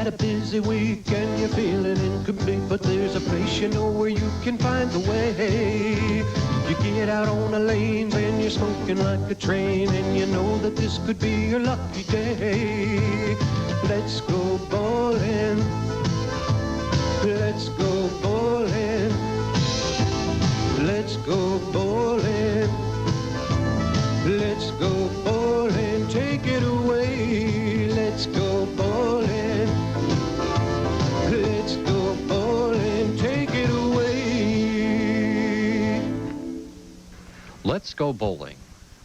had a busy week and you're feeling incomplete, but there's a place you know where you can find the way. You get out on the lanes and you're smoking like a train, and you know that this could be your lucky day. Let's go bowling. Let's go bowling. Let's go bowling. Let's go bowling. Take it away. Let's go bowling. Let's go bowling. Take it away. Let's Go Bowling,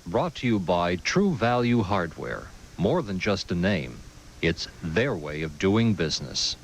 brought to you by True Value Hardware. More than just a name, it's their way of doing business.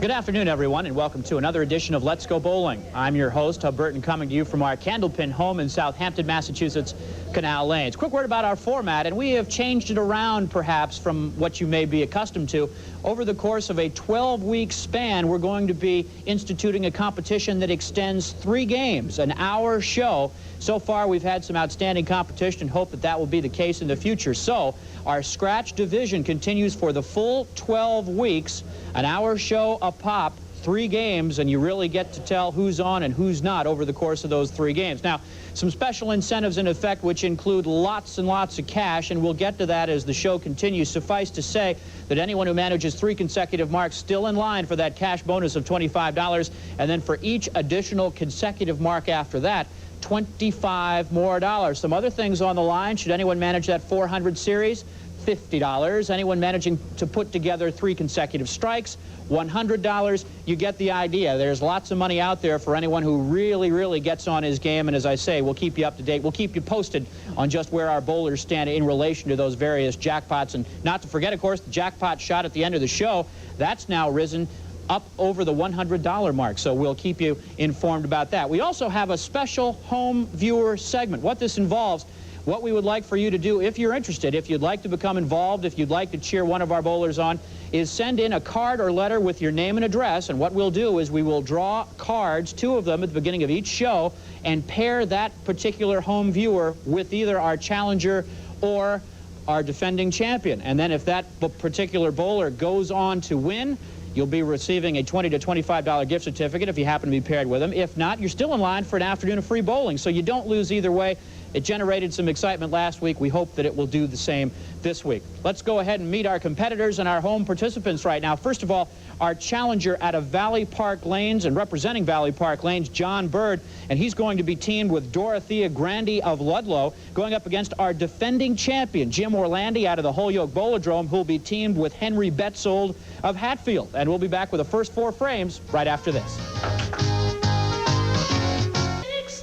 Good afternoon, everyone, and welcome to another edition of Let's Go Bowling. I'm your host, Hub Burton, coming to you from our Candlepin home in Southampton, Massachusetts, Canal Lanes. Quick word about our format, and we have changed it around, perhaps, from what you may be accustomed to. Over the course of a 12-week span, we're going to be instituting a competition that extends 3 games, an hour show. So far, we've had some outstanding competition and hope that that will be the case in the future. So, our scratch division continues for the full 12 weeks, an hour show a pop, 3 games, and you really get to tell who's on and who's not over the course of those 3 games. Now, some special incentives in effect, which include lots and lots of cash, and we'll get to that as the show continues. Suffice to say that anyone who manages 3 consecutive marks still in line for that cash bonus of $25, and then for each additional consecutive mark after that, $25 more. Some other things on the line. Should anyone manage that 400 series? $50. Anyone managing to put together 3 consecutive strikes? $100. You get the idea. There's lots of money out there for anyone who really gets on his game, and as I say, we'll keep you up to date. We'll keep you posted on just where our bowlers stand in relation to those various jackpots. And not to forget, of course, the jackpot shot at the end of the show. That's now risen up over the $100 mark, so we'll keep you informed about that. We also have a special home viewer segment. What this involves, what we would like for you to do, if you're interested, if you'd like to become involved, if you'd like to cheer one of our bowlers on, is send in a card or letter with your name and address, and what we'll do is we will draw cards, 2 of them at the beginning of each show, and pair that particular home viewer with either our challenger or our defending champion. And then if that particular bowler goes on to win, you'll be receiving a $20 to $25 gift certificate if you happen to be paired with them. If not, you're still in line for an afternoon of free bowling, so you don't lose either way. It generated some excitement last week. We hope that it will do the same this week. Let's go ahead and meet our competitors and our home participants right now. First of all, our challenger out of Valley Park Lanes and representing Valley Park Lanes, John Bird, and he's going to be teamed with Dorothea Grandi of Ludlow, going up against our defending champion, Jim Orlandi, out of the Holyoke Bowlodrome, who'll be teamed with Henry Betzold of Hatfield. And we'll be back with the first 4 frames right after this.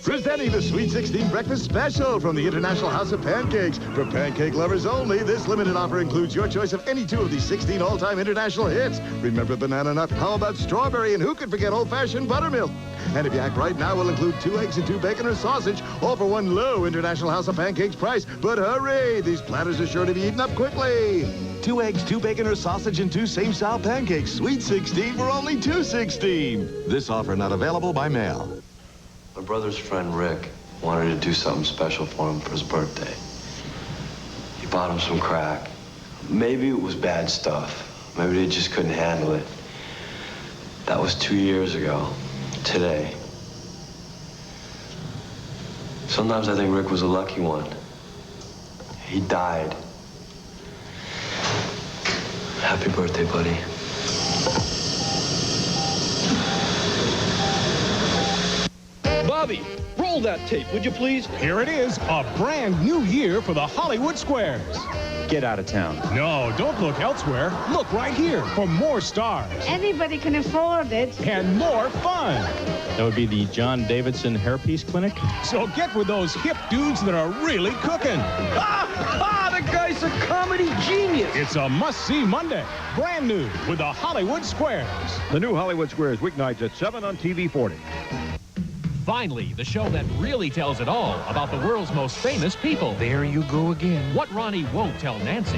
Presenting the Sweet 16 Breakfast Special from the International House of Pancakes. For pancake lovers only, this limited offer includes your choice of any 2 of these 16 all-time international hits. Remember banana nut? How about strawberry? And who could forget old-fashioned buttermilk? And if you act right now, we'll include 2 eggs and 2 bacon or sausage, all for one low International House of Pancakes price. But hurry, these platters are sure to be eaten up quickly. 2 eggs, 2 bacon or sausage, and 2 same-style pancakes. Sweet 16 for only $2.16. This offer not available by mail. My brother's friend Rick wanted to do something special for him for his birthday. He bought him some crack. Maybe it was bad stuff. Maybe they just couldn't handle it. That was 2 years ago. Today. Sometimes I think Rick was a lucky one. He died. Happy birthday, buddy. Bobby, roll that tape, would you please? Here it is, a brand new year for the Hollywood Squares. Get out of town. No, don't look elsewhere. Look right here for more stars. Anybody can afford it. And more fun. That would be the John Davidson Hairpiece Clinic. So get with those hip dudes that are really cooking. The guy's a comedy genius. It's a must-see Monday. Brand new with the Hollywood Squares. The new Hollywood Squares, weeknights at 7 on TV 40. Finally, the show that really tells it all about the world's most famous people. There you go again. What Ronnie won't tell Nancy.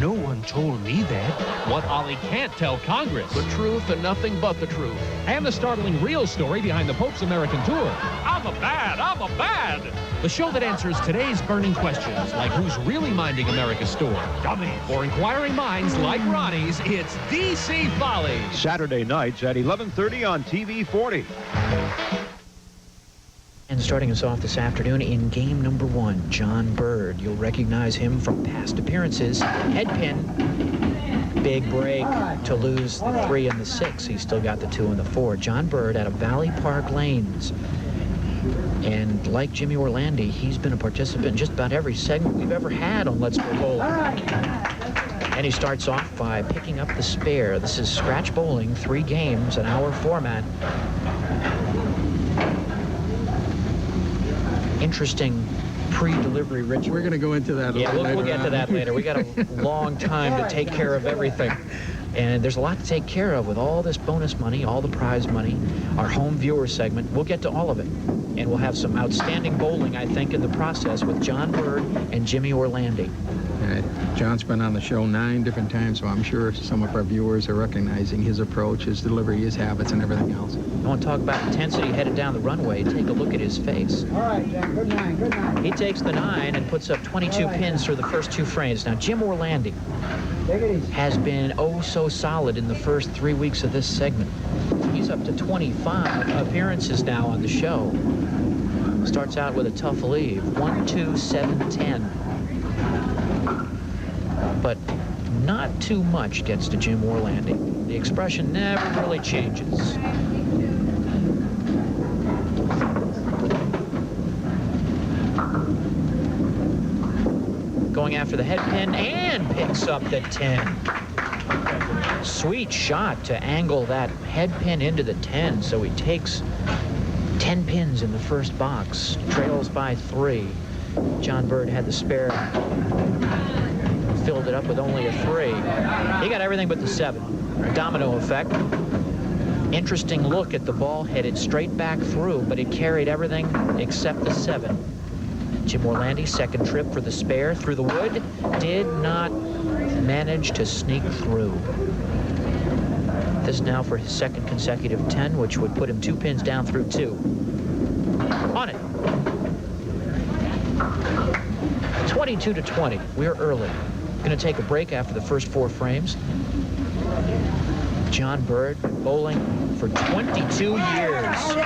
No one told me that. What Ollie can't tell Congress. The truth and nothing but the truth. And the startling real story behind the Pope's American tour. I'm a bad. The show that answers today's burning questions, like who's really minding America's store. Dummies. For inquiring minds like Ronnie's, it's DC Folly. Saturday nights at 11:30 on TV 40. And starting us off this afternoon in game number 1, John Bird. You'll recognize him from past appearances. Head pin, big break to lose the 3 and the 6. He's still got the 2 and the 4. John Bird out of Valley Park Lanes. And like Jimmy Orlandi, he's been a participant in just about every segment we've ever had on Let's Go Bowling. And he starts off by picking up the spare. This is scratch bowling, 3 games, an hour format. Interesting pre-delivery ritual. We're going to go into that a little later. Yeah, we'll get to that later. We got a long time to take care of everything. And there's a lot to take care of with all this bonus money, all the prize money, our home viewer segment. We'll get to all of it. And we'll have some outstanding bowling, I think, in the process with John Bird and Jimmy Orlandi. John's been on the show 9 different times, so I'm sure some of our viewers are recognizing his approach, his delivery, his habits, and everything else. I want to talk about intensity headed down the runway. Take a look at his face. All right, John, good 9, good 9. He takes the 9 and puts up 22 pins through the first 2 frames. Now, Jim Orlandi has been oh so solid in the first 3 weeks of this segment. He's up to 25 appearances now on the show. Starts out with a tough lead, 1, 2, 7, 10. But not too much gets to Jim Orlandi. The expression never really changes. Going after the head pin and picks up the 10. Sweet shot to angle that head pin into the 10, so he takes 10 pins in the first box, trails by 3. John Bird had the spare, filled it up with only a 3. He got everything but the 7. Domino effect. Interesting look at the ball headed straight back through, but it carried everything except the 7. Jim Orlandi, second trip for the spare through the wood, did not manage to sneak through. This now for his second consecutive 10, which would put him 2 pins down through 2. On it. 22 to 20. We're early. Going to take a break after the first 4 frames. John Bird bowling for 22 years.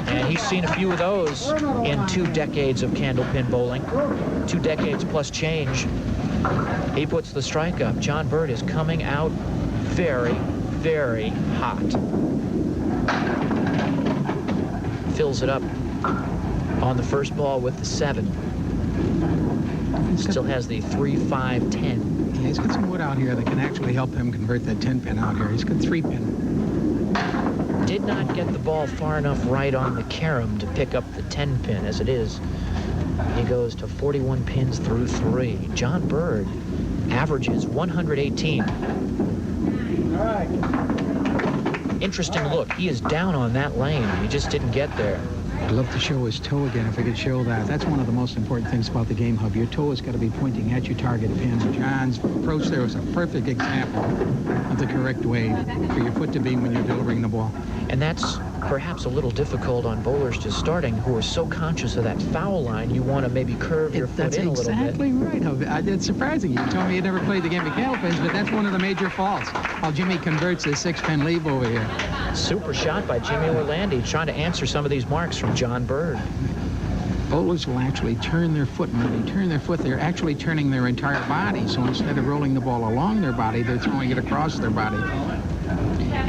And he's seen a few of those in 2 decades of Candlepin bowling. 2 decades plus change. He puts the strike up. John Bird is coming out very, very hot. Fills it up on the first ball with the 7. Still has the 3, 5, 10. Yeah, he's got some wood out here that can actually help him convert that 10 pin out here. He's got 3 pin. Did not get the ball far enough right on the carom to pick up the 10 pin as it is. He goes to 41 pins through 3. John Bird averages 118. All right. Interesting look. He is down on that lane. He just didn't get there. I'd love to show his toe again if I could show that. That's one of the most important things about the game hub. Your toe has got to be pointing at your target pin. John's approach there was a perfect example of the correct way for your foot to be when you're delivering the ball. And that's perhaps a little difficult on bowlers just starting who are so conscious of that foul line, you want to maybe curve your foot in a little bit. That's exactly right, Hub. It's surprising. You told me you never played the game of Candlepins, but that's one of the major faults. How Jimmy converts his 6-pin leave over here. Super shot by Jimmy Orlandi, trying to answer some of these marks from John Bird. Bowlers will actually turn their foot, and when they turn their foot, they're actually turning their entire body. So instead of rolling the ball along their body, they're throwing it across their body.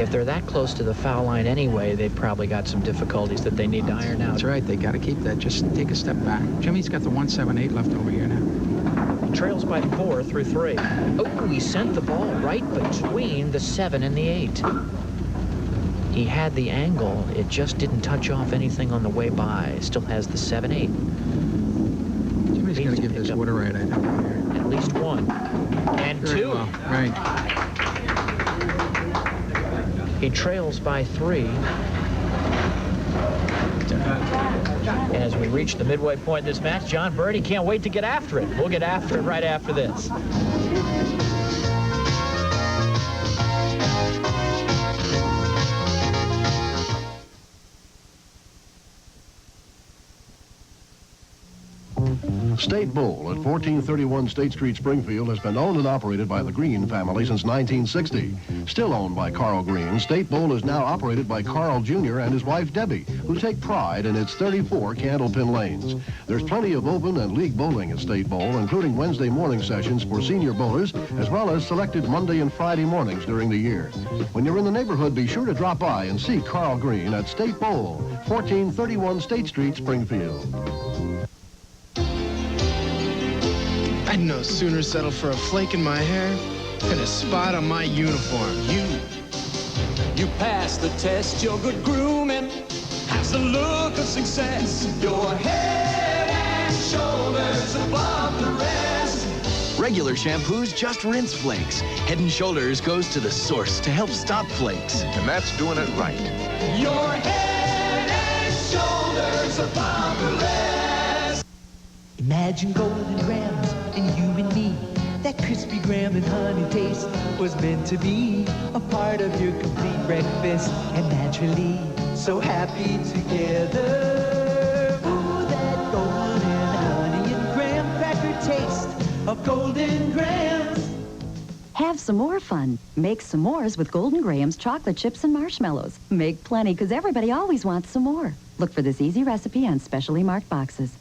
If they're that close to the foul line anyway, they've probably got some difficulties that they need to iron out. That's right. They got to keep that. Just take a step back. Jimmy's got the 178 left over here now. Trails by 4 through 3. Oh, he sent the ball right between the 7 and the 8. He had the angle. It just didn't touch off anything on the way by. Still has the 7-8. Jimmy's going to give this wood a right, I think, here. At least 1. And Very 2. well. Right. He trails by 3. As we reach the midway point in this match, John Bird, he can't wait to get after it. We'll get after it right after this. State Bowl at 1431 State Street, Springfield has been owned and operated by the Green family since 1960. Still owned by Carl Green, State Bowl is now operated by Carl Jr. and his wife Debbie, who take pride in its 34 candlepin lanes. There's plenty of open and league bowling at State Bowl, including Wednesday morning sessions for senior bowlers, as well as selected Monday and Friday mornings during the year. When you're in the neighborhood, be sure to drop by and see Carl Green at State Bowl, 1431 State Street, Springfield. I'd no sooner settle for a flake in my hair than a spot on my uniform. You pass the test, your good grooming has the look of success. Your head and shoulders above the rest. Regular shampoos just rinse flakes. Head & Shoulders goes to the source to help stop flakes. And that's doing it right. Your head and shoulders above the rest. Imagine golden grams and you and me. That crispy graham and honey taste was meant to be a part of your complete breakfast, and naturally so happy together. Ooh, that golden honey and graham cracker taste of Golden Grahams. Have some more fun. Make s'mores with Golden Grahams chocolate chips and marshmallows. Make plenty, because everybody always wants some more. Look for this easy recipe on specially marked boxes.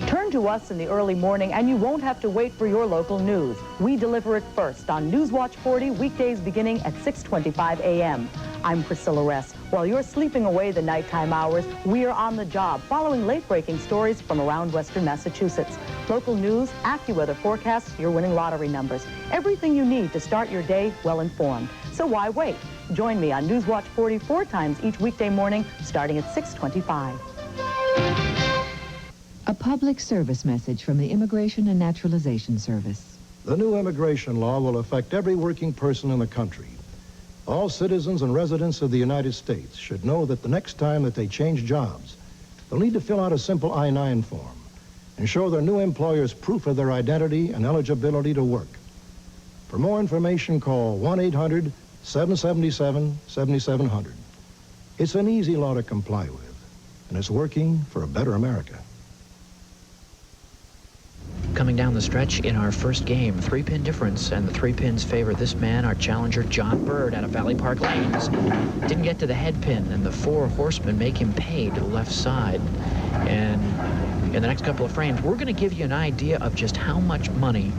Turn to us in the early morning and you won't have to wait for your local news. We deliver it first on Newswatch 40, weekdays beginning at 6:25 a.m. I'm Priscilla Rest. While you're sleeping away the nighttime hours, we're on the job, following late-breaking stories from around Western Massachusetts. Local news, AccuWeather forecasts, your winning lottery numbers. Everything you need to start your day well-informed. So why wait? Join me on Newswatch 40 4 times each weekday morning, starting at 6:25. A public service message from the Immigration and Naturalization Service. The new immigration law will affect every working person in the country. All citizens and residents of the United States should know that the next time that they change jobs, they'll need to fill out a simple I-9 form and show their new employers proof of their identity and eligibility to work. For more information, call 1-800-777-7700. It's an easy law to comply with, and it's working for a better America. Coming down the stretch in our first game, 3-pin difference, and the 3 pins favor this man, our challenger, John Bird, out of Valley Park Lanes. Didn't get to the head pin, and the 4 horsemen make him pay to the left side. And in the next couple of frames, we're going to give you an idea of just how much money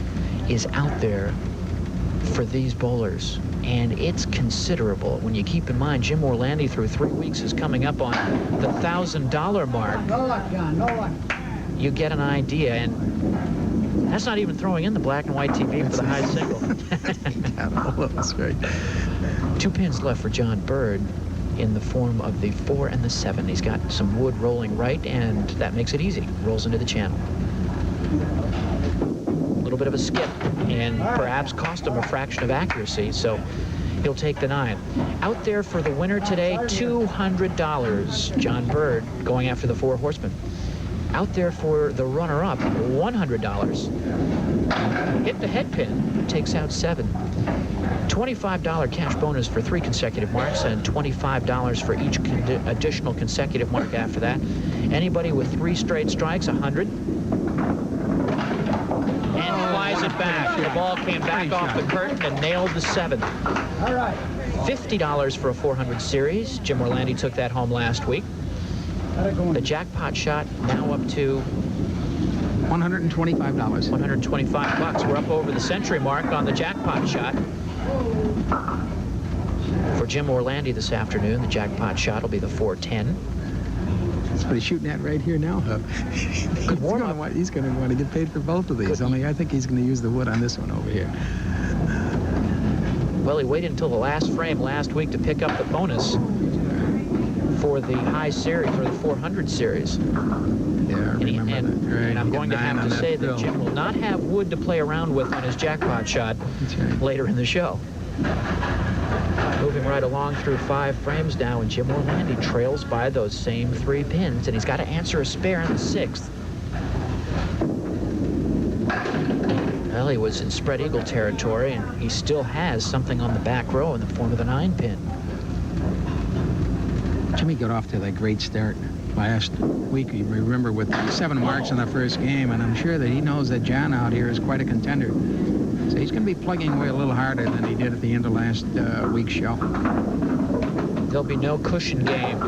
is out there for these bowlers. And it's considerable when you keep in mind Jim Orlandi through 3 weeks is coming up on the $1,000 mark. No luck, John, no luck. You get an idea, and that's not even throwing in the black and white TV for the high single. That's right. 2 pins left for John Bird in the form of the 4 and the 7. He's got some wood rolling right, and that makes it easy. Rolls into the channel. A little bit of a skip, and perhaps cost him a fraction of accuracy, so he'll take the 9. Out there for the winner today, $200. John Bird going after the 4 horsemen. Out there for the runner-up, $100. Hit the head pin, takes out 7. $25 cash bonus for 3 consecutive marks, and $25 for each additional consecutive mark after that. Anybody with 3 straight strikes, $100. And flies it back. The ball came back off the curtain and nailed the 7th. All right. $50 for a 400 series. Jim Orlandi took that home last week. The jackpot shot now up to $125. $125. We're up over the century mark on the jackpot shot. For Jim Orlandi this afternoon, the jackpot shot will be the 410. That's what he's shooting at right here now. Good warm-up. He's going to want to get paid for both of these. Only I think he's going to use the wood on this one over here. Well, he waited until the last frame last week to pick up the bonus for the high series, for the 400 series. Yeah, I remember that. Right. And I'm going to have to say that Jim will not have wood to play around with on his jackpot shot later in the show. Moving right along through 5 frames now, and Jim Orlandi trails by those same 3 pins, and he's got to answer a spare in the 6th. Well, he was in spread eagle territory, and he still has something on the back row in the form of the 9-pin. Jimmy got off to that great start last week. You remember with 7 marks in the first game, and I'm sure that he knows that John out here is quite a contender. So he's going to be plugging away a little harder than he did at the end of last week's show. There'll be no cushion game.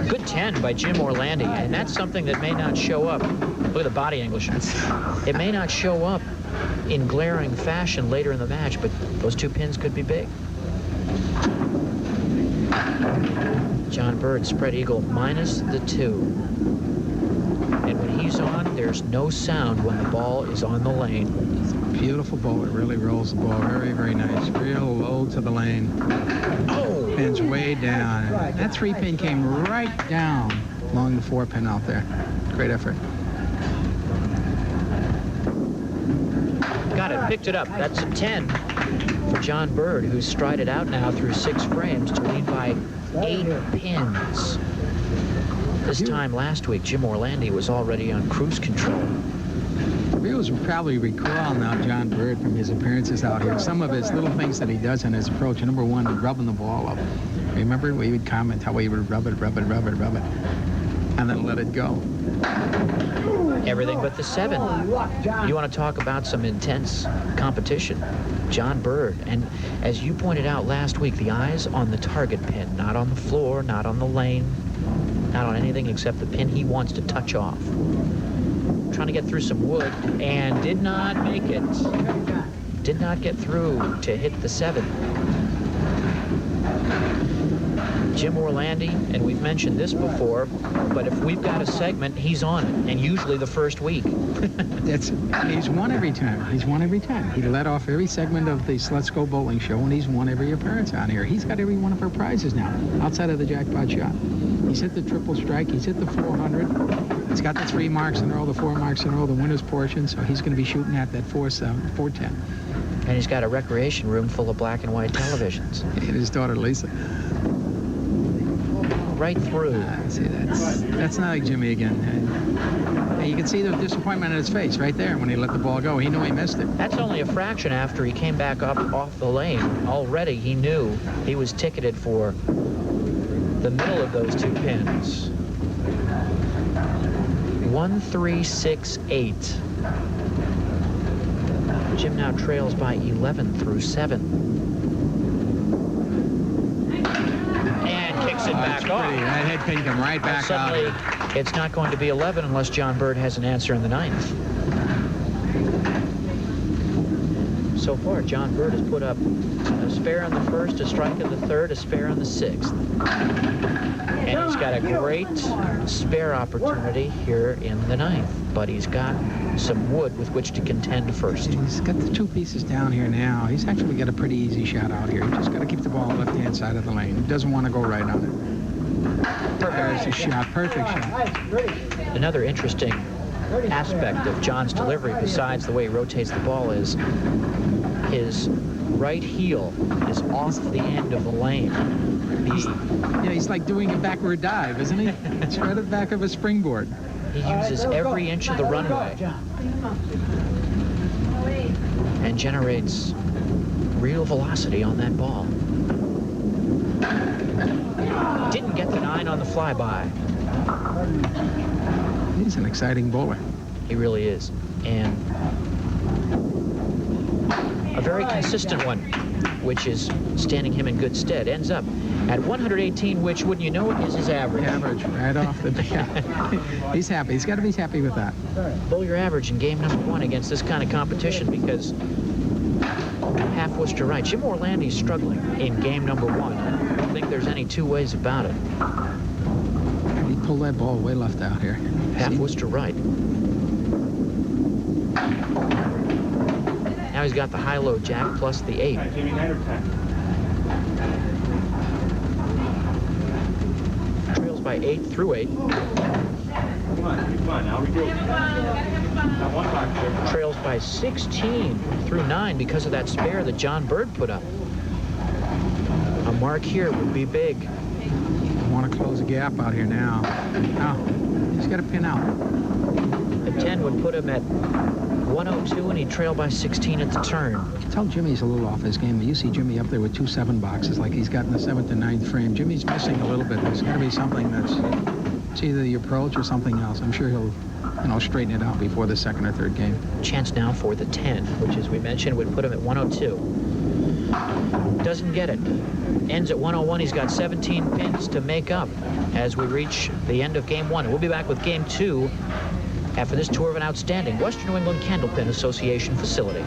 Good 10 by Jim Orlandi, and that's something that may not show up. Look at the body English. It may not show up in glaring fashion later in the match, but those 2 pins could be big. John Bird, spread eagle, minus the 2. And when he's on, there's no sound when the ball is on the lane. It's a beautiful ball. It really rolls the ball very, very nice. Real low to the lane. Oh! Pin's way down. That 3-pin came right down along the 4-pin out there. Great effort. Got it, picked it up. That's a 10 for John Bird, who's strided out now through 6 frames to lead by 8 pins. This time last week, Jim Orlandi was already on cruise control. Viewers will probably recall now John Bird from his appearances out here. Some of his little things that he does in his approach. Number 1, rubbing the ball up. Remember, we would comment how he would rub it, and then let it go. Everything but the 7. You want to talk about some intense competition. John Bird, and as you pointed out last week, the eyes on the target pin, not on the floor, not on the lane, not on anything except the pin he wants to touch off. Trying to get through some wood, and did not make it. Did not get through to hit the 7. Jim Orlandi, and we've mentioned this before, but if we've got a segment, he's on it, and usually the first week. He's won every time. He's won every time. He led off every segment of this Let's Go Bowling show, and he's won every appearance on here. He's got every one of our prizes now, outside of the jackpot shot. He's hit the triple strike. He's hit the 400. He's got the 3 marks in a row, the 4 marks in a row, the winner's portion, so he's going to be shooting at that 410. And he's got a recreation room full of black and white televisions. And his daughter, Lisa. Right through. See, that's not like Jimmy again. You can see the disappointment in his face right there when he let the ball go. He knew he missed it. That's only a fraction after he came back up off the lane. Already he knew he was ticketed for the middle of those 2 pins. 1, 3, 6, 8. Jim now trails by 11 through 7. It back off. That head pin come right back suddenly, out. It's not going to be 11 unless John Bird has an answer in the 9th. So far, John Bird has put up a spare on the 1st, a strike in the 3rd, a spare on the 6th. And he's got a great spare opportunity here in the 9th, but he's got some wood with which to contend first. He's got the 2 pieces down here now. He's actually got a pretty easy shot out here. He's just got to keep the ball on the left-hand side of the lane. He doesn't want to go right on it. There's a shot. Perfect shot. Another interesting aspect of John's delivery, besides the way he rotates the ball, is his right heel is off the end of the lane. He's like doing a backward dive, isn't he? It's right at the back of a springboard. He uses every inch of the runway and generates real velocity on that ball. Didn't get the 9 on the flyby. He's an exciting bowler. He really is. And a very consistent one, which is standing him in good stead. Ends up at 118, which, wouldn't you know it, is his average. Average, right off the bat. He's happy. He's got to be happy with that. Bowl your average in game number 1 against this kind of competition, because half Worcester right. Jim Orlandi's struggling in game number 1. I don't think there's any 2 ways about it. He pulled that ball way left out here. Half Worcester right. Now he's got the high-low jack plus the 8. Trails by 8 through 8. Trails by 16 through 9 because of that spare that John Bird put up. mark here would be big. You want to close the gap out here now. Now, he's got a pin out. The 10 would put him at 102, and he'd trail by 16 at the turn. You can tell Jimmy's a little off his game. You see Jimmy up there with 2 7-boxes like he's got in the 7th and 9th frame. Jimmy's missing a little bit. There's got to be something that's... It's either the approach or something else. I'm sure he'll, straighten it out before the 2nd or 3rd game. Chance now for the 10, which, as we mentioned, would put him at 102. Doesn't get it. Ends at 101. He's got 17 pins to make up as we reach the end of Game 1. And we'll be back with Game 2 after this tour of an outstanding Western New England Candlepin Association facility.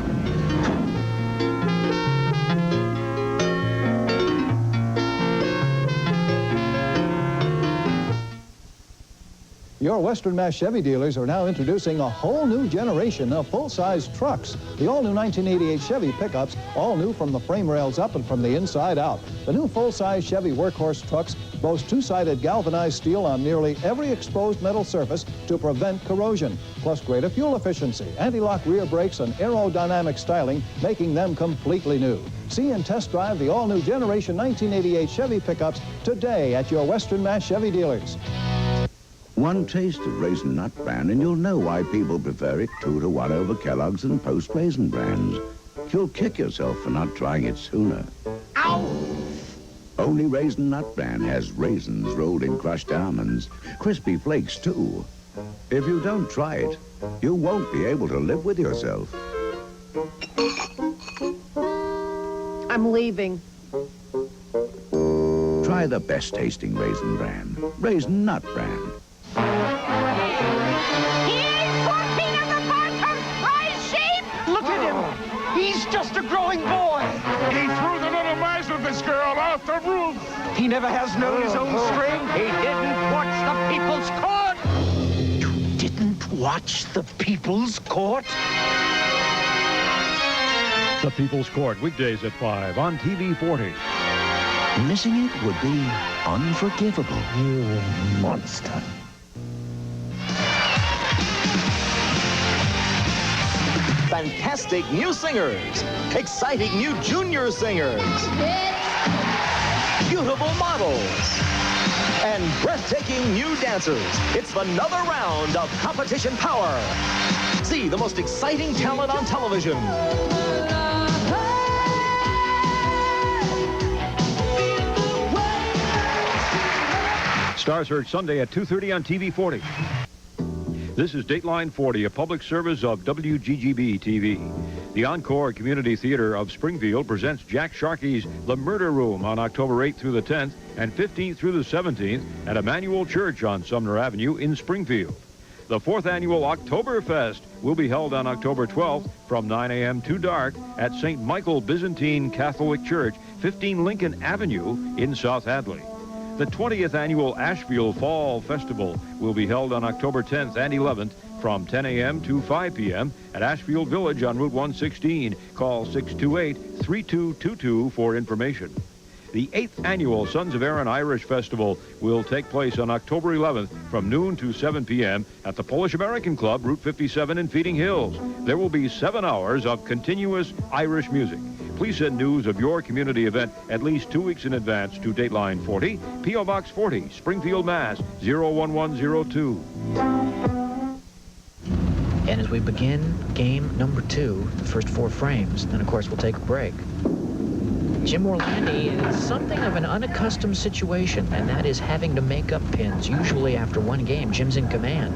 Your Western Mass Chevy dealers are now introducing a whole new generation of full-size trucks. The all-new 1988 Chevy pickups, all new from the frame rails up and from the inside out. The new full-size Chevy workhorse trucks boast two-sided galvanized steel on nearly every exposed metal surface to prevent corrosion, plus greater fuel efficiency, anti-lock rear brakes, and aerodynamic styling, making them completely new. See and test drive the all-new generation 1988 Chevy pickups today at your Western Mass Chevy dealers. One taste of Raisin Nut Bran and you'll know why people prefer it 2-to-1 over Kellogg's and Post Raisin Brands. You'll kick yourself for not trying it sooner. Ow! Only Raisin Nut Bran has raisins rolled in crushed almonds, crispy flakes too. If you don't try it, you won't be able to live with yourself. I'm leaving. Try the best tasting Raisin Bran, Raisin Nut Bran. Look at him! He's just a growing boy! He threw the little miser of this girl off the roof! He never has known his own string. He didn't watch the People's Court! You didn't watch the People's Court? The People's Court, weekdays at 5 on TV 40. Missing it would be unforgivable. You monster. Fantastic new singers, exciting new junior singers, beautiful models, and breathtaking new dancers. It's another round of competition power. See the most exciting talent on television. Star Search Sunday at 2:30 on TV 40. This is Dateline 40, a public service of WGGB-TV. The Encore Community Theater of Springfield presents Jack Sharkey's The Murder Room on October 8th through the 10th and 15th through the 17th at Emmanuel Church on Sumner Avenue in Springfield. The 4th annual Oktoberfest will be held on October 12th from 9 a.m. to dark at St. Michael Byzantine Catholic Church, 15 Lincoln Avenue in South Hadley. The 20th annual Asheville Fall Festival will be held on October 10th and 11th from 10 a.m. to 5 p.m. at Ashfield Village on Route 116. Call 628-3222 for information. The 8th annual Sons of Erin Irish Festival will take place on October 11th from noon to 7 p.m. at the Polish American Club, Route 57 in Feeding Hills. There will be 7 hours of continuous Irish music. Please send news of your community event at least 2 weeks in advance to Dateline 40, P.O. Box 40, Springfield, Mass. 01102. And as we begin game number 2, the first 4 frames, then of course we'll take a break. Jim Orlandi is something of an unaccustomed situation, and that is having to make up pins. Usually after one game, Jim's in command.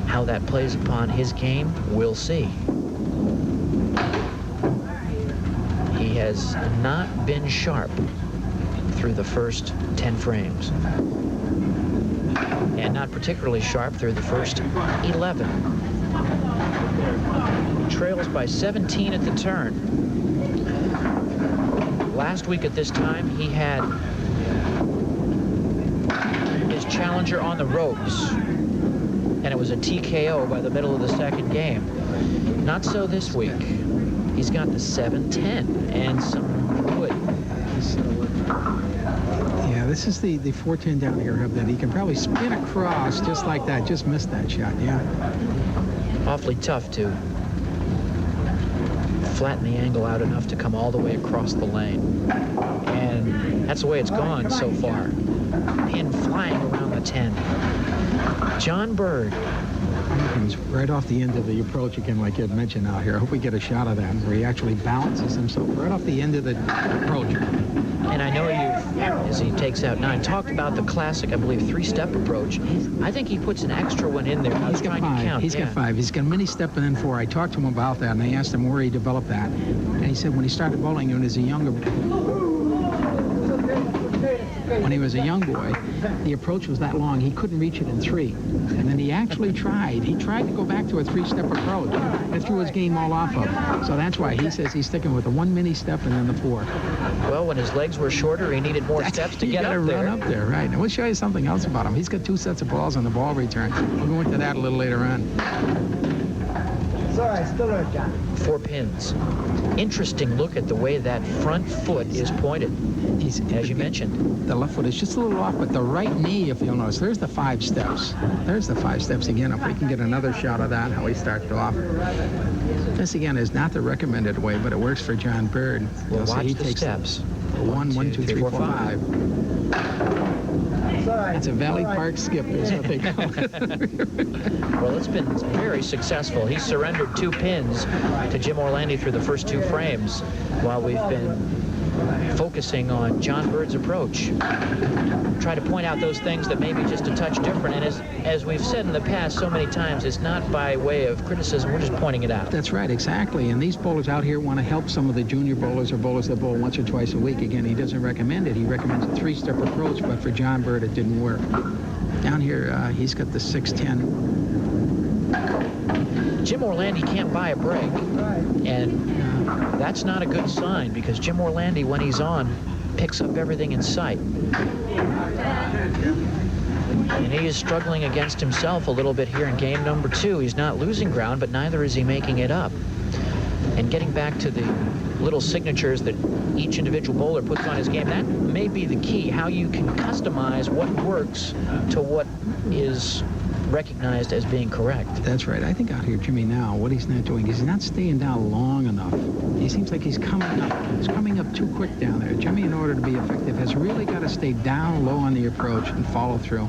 How that plays upon his game, we'll see. He has not been sharp through the first 10 frames. And not particularly sharp through the first 11. Trails by 17 at the turn. Last week at this time, he had his challenger on the ropes, and it was a TKO by the middle of the second game. Not so this week. He's got the 7-10 and some wood. Yeah, this is the 410 down here that he can probably spin across just like that. Just missed that shot, yeah. Awfully tough to flatten the angle out enough to come all the way across the lane. And That's the way it's gone so far. Pin flying around the 10. John Bird. Comes right off the end of the approach again, like you had mentioned out here. I hope we get a shot of that where he actually balances himself right off the end of the approach. And I know you, as he takes out 9, talked about the classic, I believe, 3-step approach. I think he puts an extra one in there. He's got 5. He's got 5. He's got a mini step and then 4. I talked to him about that, and I asked him where he developed that. And he said when he started bowling when he was a younger boy, the approach was that long, he couldn't reach it in 3. And then he actually tried. He tried to go back to a 3-step approach. That threw his game all off of him. So that's why he says he's sticking with the 1 mini step and then the 4. Well, when his legs were shorter, he needed more steps to get up there. You gotta run up there, right. And we'll show you something else about him. He's got 2 sets of balls on the ball return. We'll go into that a little later on. It's all right, still there, John. 4 pins. Interesting look at the way that front foot is pointed. As you mentioned. The left foot is just a little off, but the right knee, if you'll notice, there's the 5 steps. There's the 5 steps again. If we can get another shot of that, how he started off. This, again, is not the recommended way, but it works for John Bird. Well, watch he the takes steps. 1, 2, 3, 4, 5. It's a Valley Park skip, is what they call it. Well, it's been very successful. He surrendered 2 pins to Jim Orlandi through the first 2 frames while we've been focusing on John Bird's approach. Try to point out those things that may be just a touch different. And as we've said in the past so many times, it's not by way of criticism. We're just pointing it out. That's right, exactly. And these bowlers out here want to help some of the junior bowlers or bowlers that bowl once or twice a week. Again, he doesn't recommend it. He recommends a 3-step approach, but for John Bird, it didn't work. Down here, he's got the 6-10. Jim Orlandi can't buy a break, and that's not a good sign because Jim Orlandi, when he's on, picks up everything in sight. And he is struggling against himself a little bit here in game number 2. He's not losing ground, but neither is he making it up. And getting back to the little signatures that each individual bowler puts on his game, that may be the key, how you can customize what works to what is recognized as being correct. That's right. I think out here, Jimmy, now, what he's not doing is he's not staying down long enough. He seems like he's coming up. He's coming up too quick down there. Jimmy, in order to be effective, has really got to stay down low on the approach and follow through.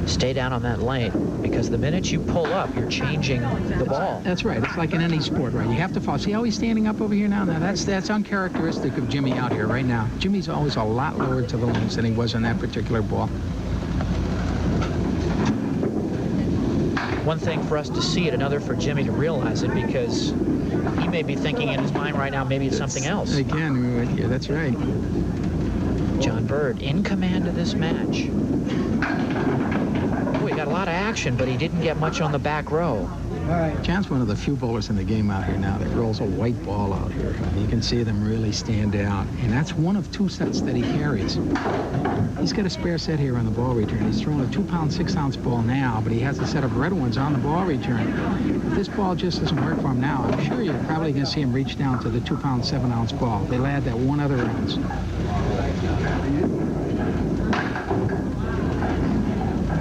Stay down on that lane, because the minute you pull up, you're changing the ball. That's right. It's like in any sport, right? You have to follow. See how he's standing up over here now? Now, that's uncharacteristic of Jimmy out here right now. Jimmy's always a lot lower to the lanes than he was on that particular ball. One thing for us to see it, another for Jimmy to realize it, because he may be thinking in his mind right now, maybe it's something else. Again, right here, that's right. John Bird in command of this match. Boy, he got a lot of action, but he didn't get much on the back row. All right. John's one of the few bowlers in the game out here now that rolls a white ball out here. You can see them really stand out. And that's one of 2 sets that he carries. He's got a spare set here on the ball return. He's throwing a 2-pound, 6-ounce ball now, but he has a set of red ones on the ball return. If this ball just doesn't work for him now, I'm sure you're probably going to see him reach down to the 2-pound, 7-ounce ball. They'll add that 1 other ounce.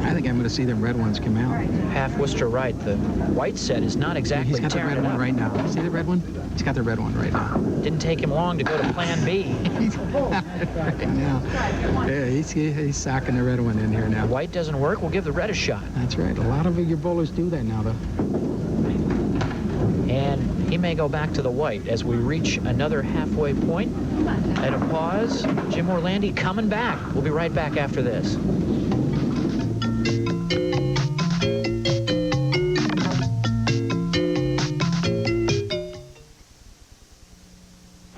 I think I'm going to see them red ones come out. Half Worcester right. The white set is not exactly He's got the red one right now. See the red one? He's got the red one right now. Didn't take him long to go to plan B. Right now. Yeah, he's socking the red one in here now. The white doesn't work, we'll give the red a shot. That's right. A lot of your bowlers do that now, though. And he may go back to the white as we reach another halfway point. At a pause, Jim Orlandi coming back. We'll be right back after this.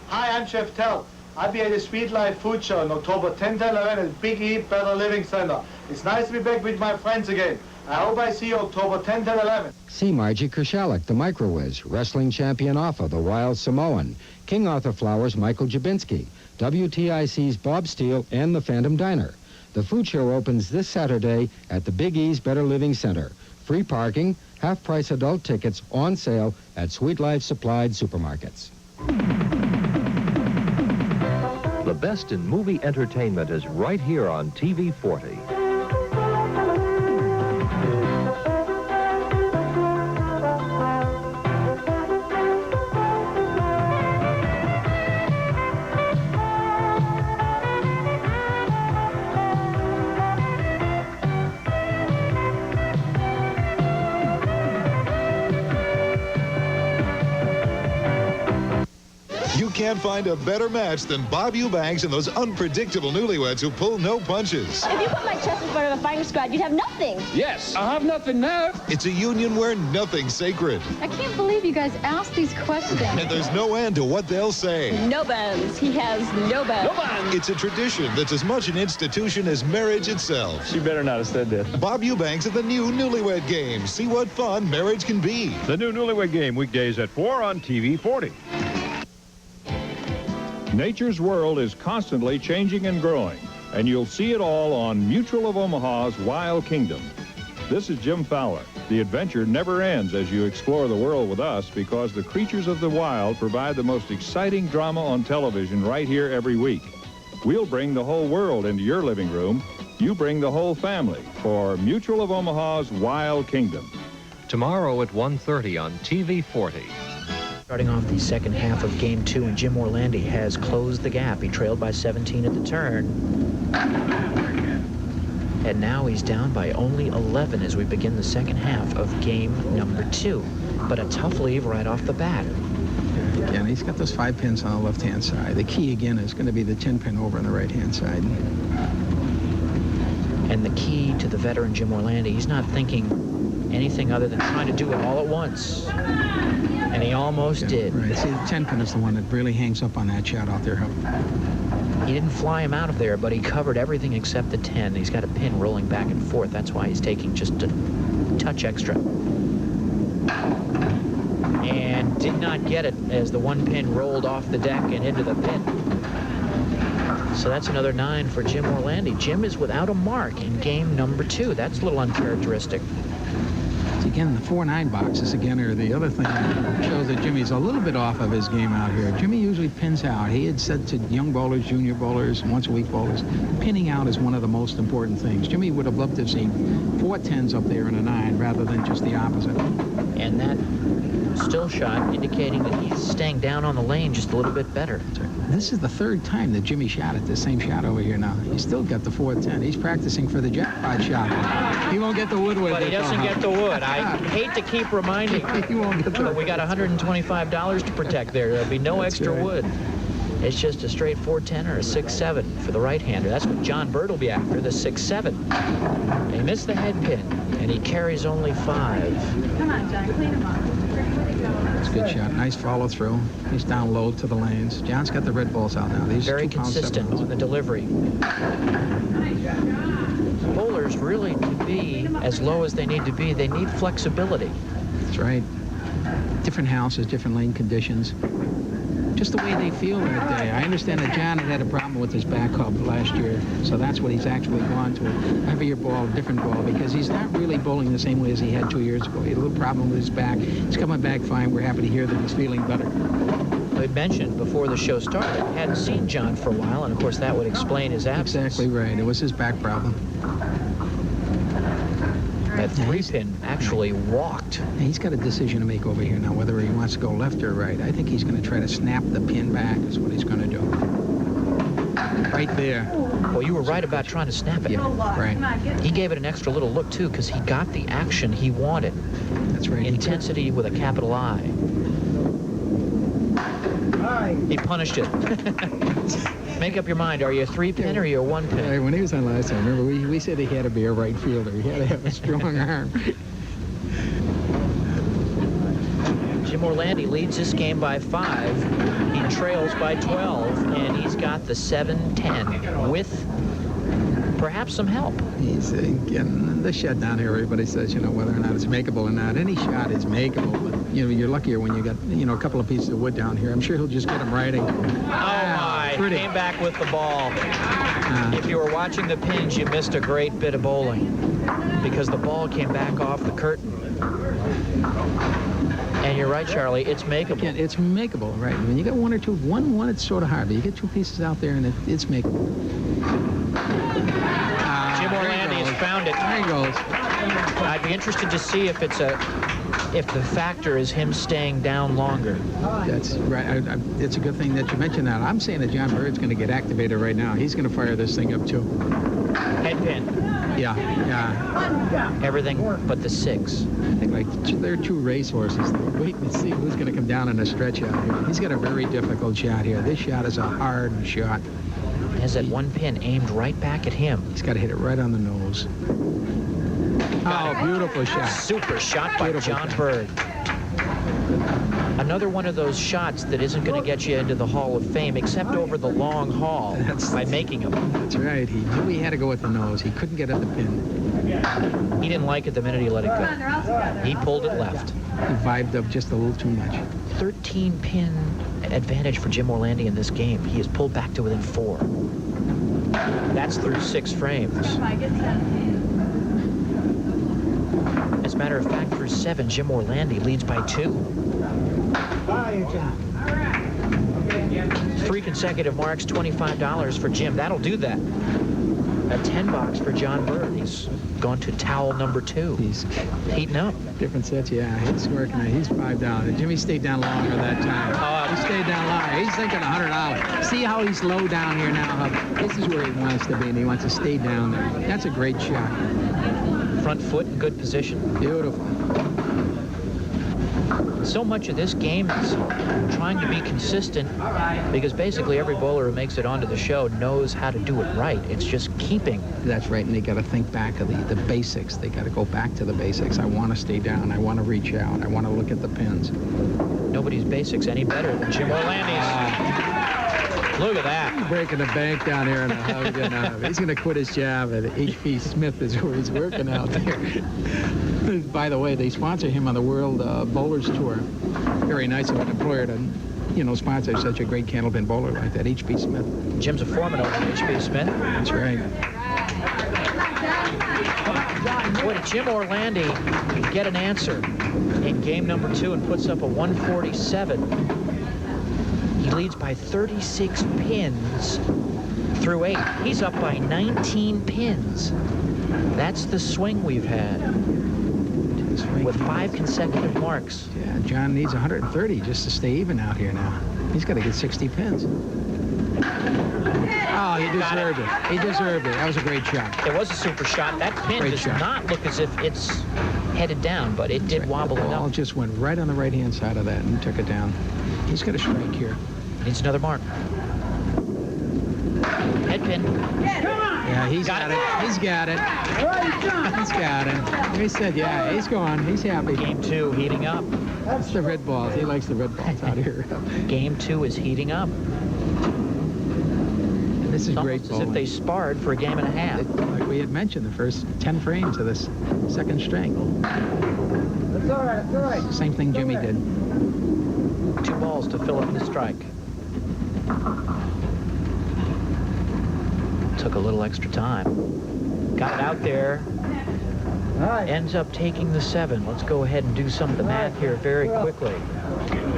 Hi, I'm Chef Tell. I'll be at the Sweet Life Food Show on October 10th and 11th at Big E Better Living Center. It's nice to be back with my friends again. I hope I see you October 10th and 11th. See Margie Kershalik, the Microwiz, Wrestling Champion Offa, the Wild Samoan, King Arthur Flowers, Michael Jabinski, WTIC's Bob Steele, and the Phantom Diner. The food show opens this Saturday at the Big E's Better Living Center. Free parking, half-price adult tickets on sale at Sweet Life Supplied Supermarkets. The best in movie entertainment is right here on TV 40. can't find a better match than Bob Eubanks and those unpredictable newlyweds who pull no punches. If you put my chest in front of a firing squad, you'd have nothing. Yes, I have nothing now. It's a union where nothing's sacred. I can't believe you guys asked these questions. And there's no end to what they'll say. No buns. He has no buns. It's a tradition that's as much an institution as marriage itself. She better not have said that. Bob Eubanks at the new Newlywed Game. See what fun marriage can be. The new Newlywed Game, weekdays at 4 on TV 40. Nature's world is constantly changing and growing, and you'll see it all on Mutual of Omaha's Wild Kingdom. This is Jim Fowler. The adventure never ends as you explore the world with us, because the creatures of the wild provide the most exciting drama on television right here every week. We'll bring the whole world into your living room. You bring the whole family for Mutual of Omaha's Wild Kingdom. Tomorrow at 1:30 on TV 40. Starting off the second half of Game 2, and Jim Orlandi has closed the gap. He trailed by 17 at the turn. And now he's down by only 11 as we begin the second half of Game number 2. But a tough leave right off the bat. Again, he's got those 5 pins on the left-hand side. The key, again, is going to be the 10 pin over on the right-hand side. And the key to the veteran Jim Orlandi, he's not thinking anything other than trying to do it all at once. And he almost did. Right. See, the 10 pin is the one that really hangs up on that shot out there. He didn't fly him out of there, but he covered everything except the 10. He's got a pin rolling back and forth. That's why he's taking just a touch extra. And did not get it as the 1 pin rolled off the deck and into the pin. So that's another 9 for Jim Orlandi. Jim is without a mark in Game number 2. That's a little uncharacteristic. Again, the 4-9 boxes, again, are the other thing that shows that Jimmy's a little bit off of his game out here. Jimmy usually pins out. He had said to young bowlers, junior bowlers, once-a-week bowlers, pinning out is one of the most important things. Jimmy would have loved to have seen 4 10s up there and a 9 rather than just the opposite. And that still shot indicating that he's staying down on the lane just a little bit better. This is the 3rd time that Jimmy shot at the same shot over here now. He's still got the 4-10. He's practicing for the jackpot shot. He won't get the wood with it. But he doesn't get the wood. I hate to keep reminding you, but we got $125 to protect there. There'll be no extra wood. It's just a straight 4-10 or a 6-7 for the right-hander. That's what John Bird will be after, the 6-7. He missed the head pin, and he carries only 5. Come on, John, clean him up. It's a good shot. Nice follow through. He's down low to the lanes. John's got the red balls out now. These very consistent on the delivery. Bowlers really, to be as low as they need to be, they need flexibility. That's right. Different houses, different lane conditions. Just the way they feel that day. I understand that John had a problem with his back hub last year, so that's what he's actually gone to. A heavier ball, different ball, because he's not really bowling the same way as he had 2 years ago. He had a little problem with his back. He's coming back fine. We're happy to hear that he's feeling better. I mentioned before the show started, hadn't seen John for a while, and of course that would explain his absence. Exactly right. It was his back problem. That 3-pin actually walked. He's got a decision to make over here now, whether he wants to go left or right. I think he's going to try to snap the pin back is what he's going to do. Right there. Well, you were right about trying to snap it. Yeah, right. He gave it an extra little look, too, because he got the action he wanted. That's right. Intensity with a capital I. He punished it. Make up your mind. Are you a 3-pin or are you a 1-pin? Hey, when he was on last time, remember, we said he had to be a right fielder. He had to have a strong arm. Jim Orlandi leads this game by 5. He trails by 12, and he's got the 7-10 with perhaps some help. He's getting the shot down here. Everybody says, you know, whether or not it's makeable or not. Any shot is makeable, but, you know, you're luckier when you got, you know, a couple of pieces of wood down here. I'm sure he'll just get him riding. Oh, my. Pretty. Came back with the ball. If you were watching the pins, you missed a great bit of bowling because the ball came back off the curtain. And you're right, Charlie, it's makeable. Yeah, it's makeable, right. When you got 1 or 2, one it's sort of hard, but you get 2 pieces out there and it's makeable. Jim Orlandi has found it. There he goes. I'd be interested to see if it's a if the factor is him staying down longer. That's right. It's a good thing that you mentioned that. I'm saying that John Bird's going to get activated right now. He's going to fire this thing up, too. Head pin. Yeah. Everything but the 6. I think like they're 2 racehorses. We're waiting to see who's going to come down in a stretch out here. He's got a very difficult shot here. This shot is a hard shot. He has that 1 pin aimed right back at him. He's got to hit it right on the nose. Oh, beautiful shot. Super shot by John Bird. Another one of those shots that isn't going to get you into the Hall of Fame, except over the long haul by making them. That's right. He knew he had to go with the nose. He couldn't get at the pin. He didn't like it the minute he let it go. He pulled it left. He vibed up just a little too much. 13-pin advantage for Jim Orlandi in this game. He has pulled back to within 4. That's through 6 frames. As a matter of fact, through 7, Jim Orlandi leads by 2. 3 consecutive marks, $25 for Jim. That'll do that. A $10 for John Bird. He's gone to towel number 2. He's heating up. Different sets, yeah. He's working. He's 5 down. Jimmy stayed down longer that time. He stayed down longer. He's thinking $100. See how he's low down here now? This is where he wants to be, and he wants to stay down there. That's a great shot. Front foot in good position. Beautiful. So much of this game is trying to be consistent because basically every bowler who makes it onto the show knows how to do it right. It's just keeping. That's right, and they got to think back of the basics. They got to go back to the basics. I want to stay down. I want to reach out. I want to look at the pins. Nobody's basics any better than Jim Orlandi's. Look at that. He's breaking the bank down here in the hug. And, he's going to quit his job at H.P. Smith is where he's working out there. By the way, they sponsor him on the World Bowlers Tour. Very nice of an employer to, sponsor such a great Candlepin bowler like that, H.P. Smith. Jim's a foreman over H.P. Smith. That's right. Boy, did Jim Orlandi get an answer in game number 2 and puts up a 147. He leads by 36 pins through 8. He's up by 19 pins. That's the swing we've had with 5 consecutive marks. Yeah, John needs 130 just to stay even out here now. He's got to get 60 pins. Oh, he deserved it. He deserved it. That was a great shot. It was a super shot. That pin does not look as if it's headed down, but it did wobble enough. The ball just went right on the right-hand side of that and took it down. He's got a strike here. Needs another mark. Head pin. Yeah, he's got it. He's got it. He's got it. He said, yeah, he's going. He's happy. Game 2 heating up. That's the red balls. He likes the red balls out here. Game 2 is heating up. And this is great bowling. As if they sparred for a game and a half. Like we had mentioned, the first 10 frames of this second string. That's all right. That's all right. Same thing Jimmy did. 2 balls to fill up the strike. Took a little extra time. Got it out there. Ends up taking the 7. Let's go ahead and do some of the math here very quickly.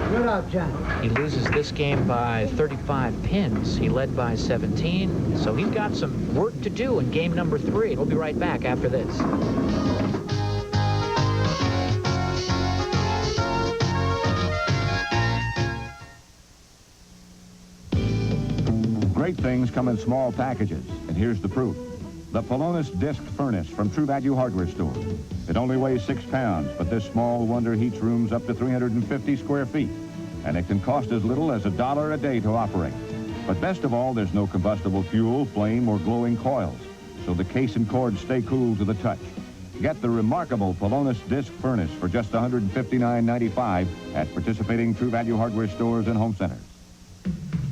Good up, John. He loses this game by 35 pins. He led by 17. So he's got some work to do in game number 3. We'll be right back after this. Great things come in small packages, and here's the proof. The Polonis Disc Furnace from True Value Hardware Store. It only weighs 6 pounds, but this small wonder heats rooms up to 350 square feet, and it can cost as little as $1 a day to operate. But best of all, there's no combustible fuel, flame, or glowing coils, so the case and cord stay cool to the touch. Get the remarkable Polonis Disc Furnace for just $159.95 at participating True Value Hardware stores and home centers.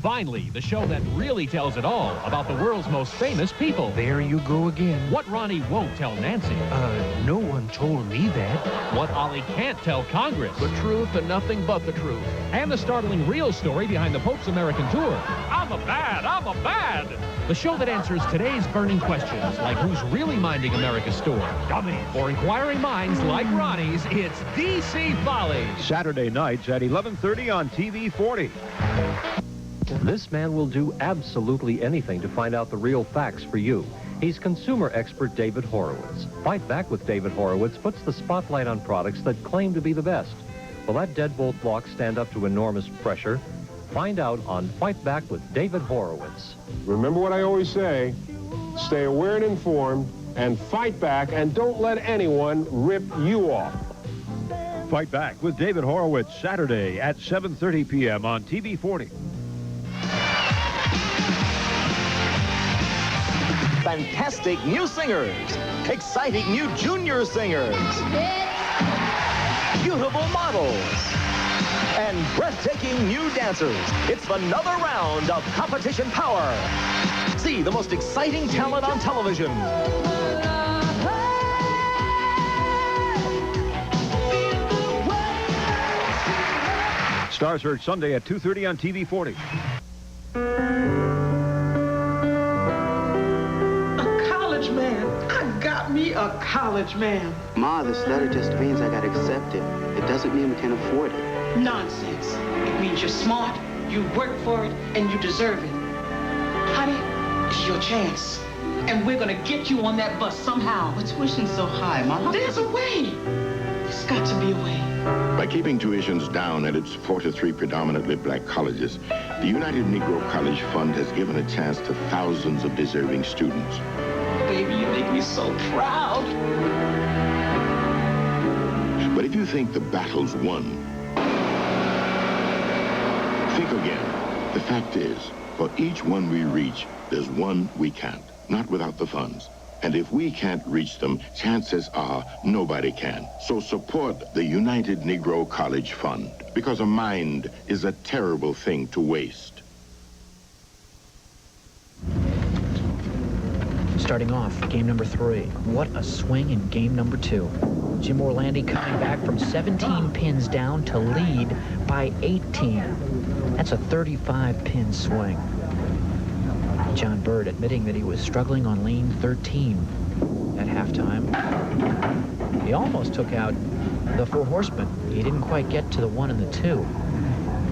Finally, the show that really tells it all about the world's most famous people. There you go again. What Ronnie won't tell Nancy. No one told me that. What Ollie can't tell Congress. The truth and nothing but the truth. And the startling real story behind the Pope's American tour. I'm a bad. The show that answers today's burning questions, like who's really minding America's store. Dummies. For inquiring minds like Ronnie's, it's DC Folly. Saturday nights at 11:30 on TV 40. This man will do absolutely anything to find out the real facts for you. He's consumer expert David Horowitz. Fight Back with David Horowitz puts the spotlight on products that claim to be the best. Will that deadbolt block stand up to enormous pressure? Find out on Fight Back with David Horowitz. Remember what I always say, stay aware and informed, and fight back, and don't let anyone rip you off. Fight Back with David Horowitz, Saturday at 7:30 p.m. on TV 40. Fantastic new singers, exciting new junior singers, beautiful models, and breathtaking new dancers. It's another round of competition power. See the most exciting talent on television. Star Search Sunday at 2:30 on TV 40. Me a college man. Ma, this letter just means I got accepted. It doesn't mean we can afford it. Nonsense. It means you're smart, you work for it, and you deserve it. Honey, it's your chance. And we're gonna get you on that bus somehow. But tuition's so high, Mom. There's a way. There's got to be a way. By keeping tuitions down at its 4 to 3 predominantly black colleges, the United Negro College Fund has given a chance to thousands of deserving students. Baby, you make me so proud. But if you think the battle's won, think again. The fact is, for each one we reach, there's one we can't, not without the funds. And if we can't reach them, chances are nobody can. So support the United Negro College Fund, because a mind is a terrible thing to waste. Starting off, game number 3. What a swing in game number 2. Jim Orlandi coming back from 17 pins down to lead by 18. That's a 35-pin swing. John Bird admitting that he was struggling on lane 13 at halftime. He almost took out the 4 horsemen. He didn't quite get to the 1 and the 2.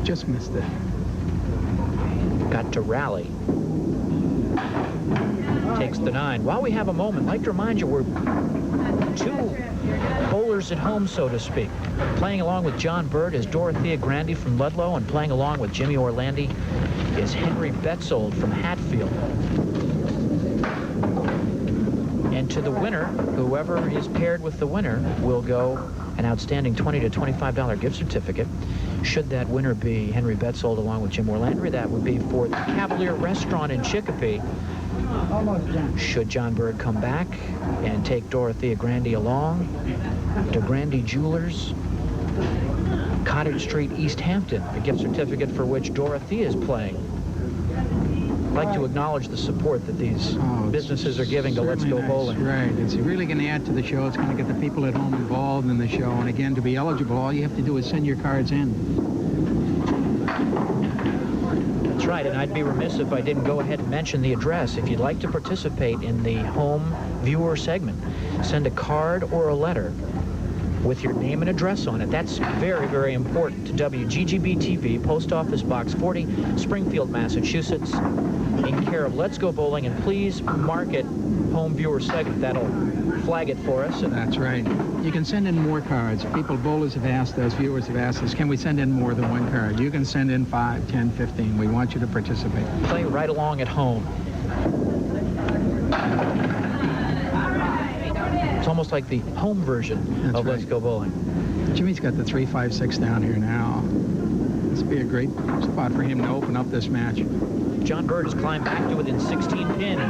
Just missed it. Got to rally. Takes the 9. While we have a moment, I'd like to remind you we're 2 bowlers at home, so to speak. Playing along with John Bird is Dorothea Grandi from Ludlow, and playing along with Jimmy Orlandi is Henry Betzold from Hatfield. And to the winner, whoever is paired with the winner, will go an outstanding $20 to $25 gift certificate. Should that winner be Henry Betzold along with Jim Orlandi, that would be for the Cavalier Restaurant in Chicopee. Should John Bird come back and take Dorothea Grandi along, to Grandi Jewelers, Cottage Street, East Hampton, a gift certificate for which Dorothea is playing. I'd like to acknowledge the support that these businesses are giving to Let's Go Bowling. Right. It's really going to add to the show. It's going to get the people at home involved in the show. And again, to be eligible, all you have to do is send your cards in. That's right, and I'd be remiss if I didn't go ahead and mention the address. If you'd like to participate in the home viewer segment, send a card or a letter with your name and address on it. That's very, very important to WGGB-TV, Post Office Box 40, Springfield, Massachusetts, in care of Let's Go Bowling. And please mark it home viewer segment. That'll flag it for us. That's right. You can send in more cards. People, bowlers have asked us, viewers have asked us, can we send in more than 1 card? You can send in 5, 10, 15. We want you to participate. Play right along at home. It's almost like the home version of Let's Go Bowling. Jimmy's got the 3-5-6 down here now. This would be a great spot for him to open up this match. John Bird has climbed back to within 16 pins.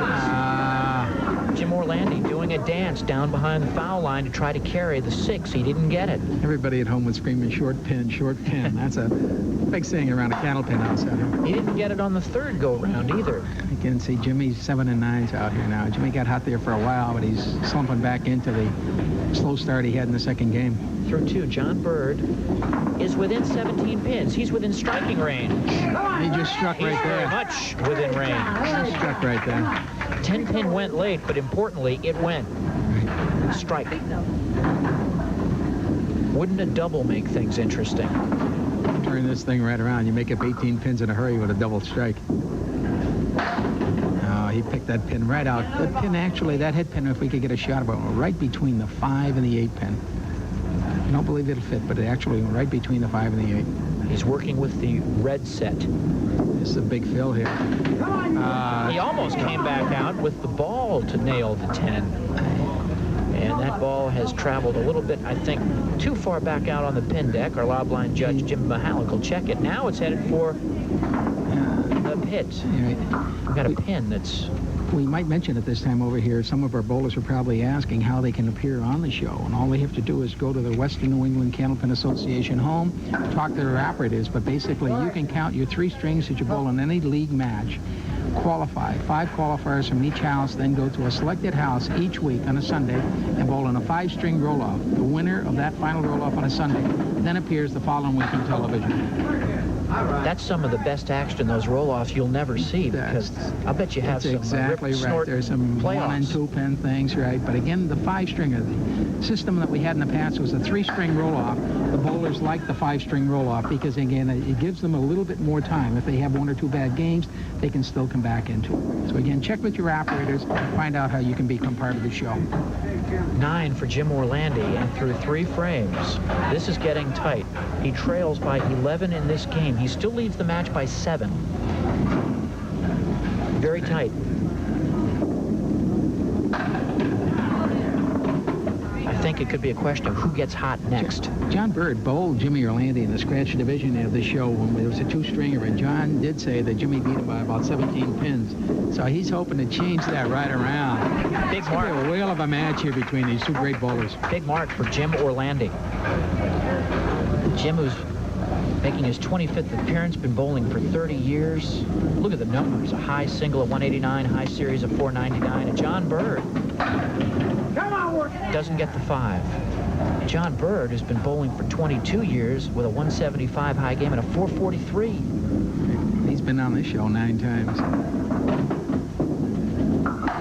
Jim Orlandi doing a dance down behind the foul line to try to carry the 6. He didn't get it. Everybody at home was screaming, short pin, short pin. That's a big saying around a Candlepin outside. He didn't get it on the 3rd go-round either. You can see Jimmy's 7 and 9's out here now. Jimmy got hot there for a while, but he's slumping back into the slow start he had in the 2nd game. Through 2, John Bird is within 17 pins. He's within striking range. He just struck right there. Very much within range. He struck right there. 10 pin went late, but importantly, it went. Strike. Wouldn't a double make things interesting? Turn this thing right around. You make up 18 pins in a hurry with a double strike. he picked that pin right out. That pin, actually, that head pin, if we could get a shot of it, went right between the 5 and the 8 pin. I don't believe it'll fit, but it actually went right between the 5 and the 8. He's working with the red set. This is a big fill here. He almost came back out with the ball to nail the 10. And that ball has traveled a little bit, I think, too far back out on the pin deck. Our lob line judge, Jim Mahalik, will check it. Now it's headed for the pit. We've got a pin that's... We might mention at this time over here, some of our bowlers are probably asking how they can appear on the show. And all they have to do is go to the Western New England Candlepin Association home, talk to their operators. But basically, you can count your 3 strings that you bowl in any league match, qualify. 5 qualifiers from each house, then go to a selected house each week on a Sunday and bowl in a 5-string roll-off. The winner of that final roll-off on a Sunday then appears the following week on television. That's some of the best action, those roll-offs you'll never see, because I bet you have some exactly right. There's some playoffs. 1 and 2 pin things, right? But again, the 5-stringer, the system that we had in the past was a 3-string roll-off. The bowlers like the 5-string roll-off because, again, it gives them a little bit more time. If they have 1 or 2 bad games, they can still come back into it. So again, check with your operators, find out how you can become part of the show. 9 for Jim Orlandi, and through 3 frames. This is getting tight. He trails by 11 in this game. He still leads the match by 7. Very tight. I think it could be a question of who gets hot next. John Bird bowled Jimmy Orlandi in the scratch division of the show when it was a 2-stringer, and John did say that Jimmy beat him by about 17 pins. So he's hoping to change that right around. Big It's mark. gonna be a whale of a match here between these 2 great bowlers. Big mark for Jim Orlandi. Jim, who's making his 25th appearance, been bowling for 30 years. Look at the numbers. A high single of 189, high series of 499. And John Bird doesn't get the 5. John Bird has been bowling for 22 years with a 175 high game and a 443. He's been on this show 9 times.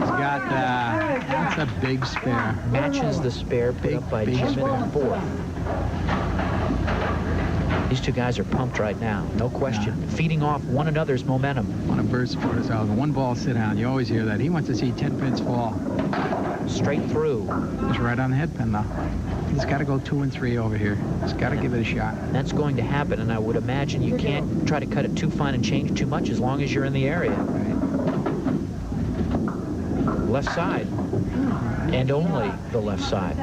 He's got, that's a big spare. Matches the spare put up by Jim in the 4th. These 2 guys are pumped right now, no question. Yeah. Feeding off one another's momentum. One of Bird's supporters out. 1 ball sit down. You always hear that. He wants to see 10 pins fall. Straight through. He's right on the head pin now. He's got to go 2 and 3 over here. He's got to give it a shot. That's going to happen, and I would imagine you can't try to cut it too fine and change too much as long as you're in the area. Right. Left side. And only the left side.